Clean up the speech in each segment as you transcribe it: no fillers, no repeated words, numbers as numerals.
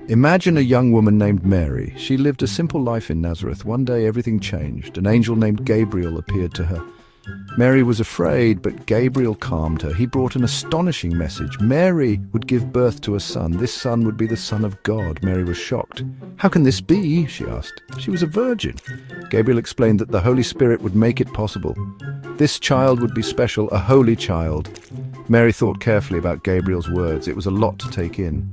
Imagine a young woman named Mary. She lived a simple life in Nazareth. One day everything changed. An angel named Gabriel appeared to her. Mary was afraid, but Gabriel calmed her. He brought an astonishing message. Mary would give birth to a son. This son would be the Son of God. Mary was shocked. "How can this be?" she asked. She was a virgin. Gabriel explained that the Holy Spirit would make it possible. This child would be special, a holy child. Mary thought carefully about Gabriel's words. It was a lot to take in.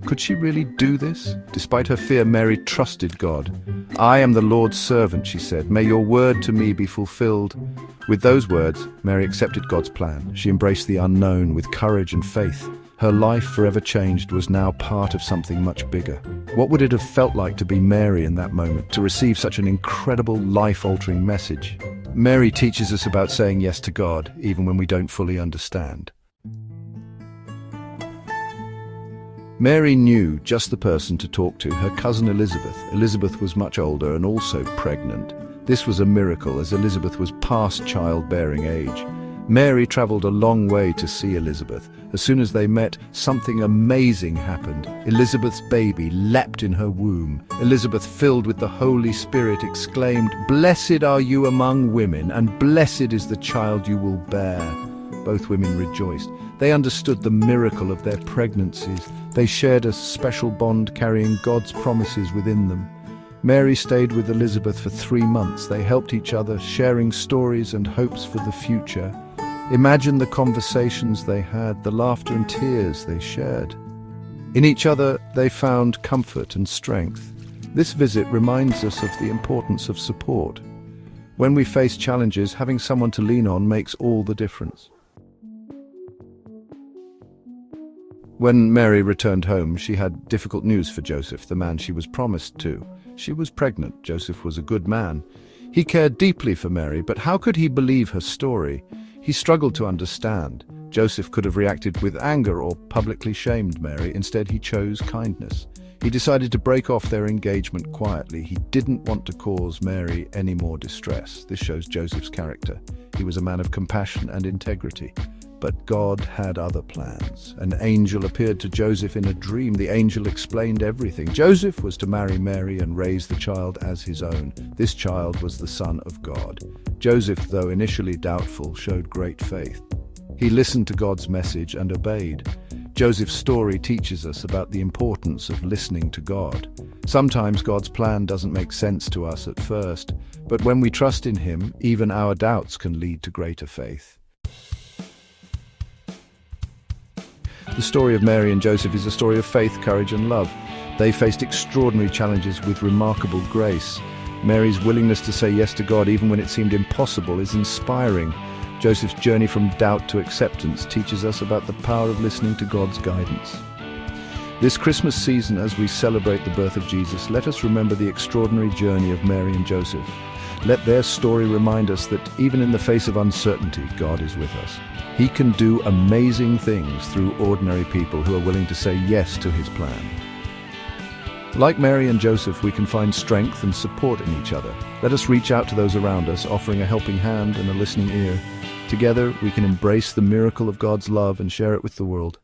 Could she really do this? Despite her fear, Mary trusted God. "I am the Lord's servant," she said. "May your word to me be fulfilled." With those words, Mary accepted God's plan. She embraced the unknown with courage and faith. Her life, forever changed, was now part of something much bigger. What would it have felt like to be Mary in that moment, to receive such an incredible, life-altering message? Mary teaches us about saying yes to God, even when we don't fully understand. Mary knew just the person to talk to, her cousin Elizabeth. Elizabeth was much older and also pregnant. This was a miracle, as Elizabeth was past childbearing age. Mary traveled a long way to see Elizabeth. As soon as they met, something amazing happened. Elizabeth's baby leapt in her womb. Elizabeth, filled with the Holy Spirit, exclaimed, "Blessed are you among women, and blessed is the child you will bear." Both women rejoiced. They understood the miracle of their pregnancies. They shared a special bond carrying God's promises within them. Mary stayed with Elizabeth for 3 months. They helped each other, sharing stories and hopes for the future. Imagine the conversations they had, the laughter and tears they shared. In each other, they found comfort and strength. This visit reminds us of the importance of support. When we face challenges, having someone to lean on makes all the difference. When Mary returned home, she had difficult news for Joseph, the man she was promised to. She was pregnant. Joseph was a good man. He cared deeply for Mary, but how could he believe her story? He struggled to understand. Joseph could have reacted with anger or publicly shamed Mary. Instead, he chose kindness. He decided to break off their engagement quietly. He didn't want to cause Mary any more distress. This shows Joseph's character. He was a man of compassion and integrity. But God had other plans. An angel appeared to Joseph in a dream. The angel explained everything. Joseph was to marry Mary and raise the child as his own. This child was the Son of God. Joseph, though initially doubtful, showed great faith. He listened to God's message and obeyed. Joseph's story teaches us about the importance of listening to God. Sometimes God's plan doesn't make sense to us at first, but when we trust in Him, even our doubts can lead to greater faith. The story of Mary and Joseph is a story of faith, courage, and love. They faced extraordinary challenges with remarkable grace. Mary's willingness to say yes to God even when it seemed impossible is inspiring. Joseph's journey from doubt to acceptance teaches us about the power of listening to God's guidance. This Christmas season, as we celebrate the birth of Jesus, let us remember the extraordinary journey of Mary and Joseph. Let their story remind us that even in the face of uncertainty, God is with us. He can do amazing things through ordinary people who are willing to say yes to His plan. Like Mary and Joseph, we can find strength and support in each other. Let us reach out to those around us, offering a helping hand and a listening ear. Together, we can embrace the miracle of God's love and share it with the world.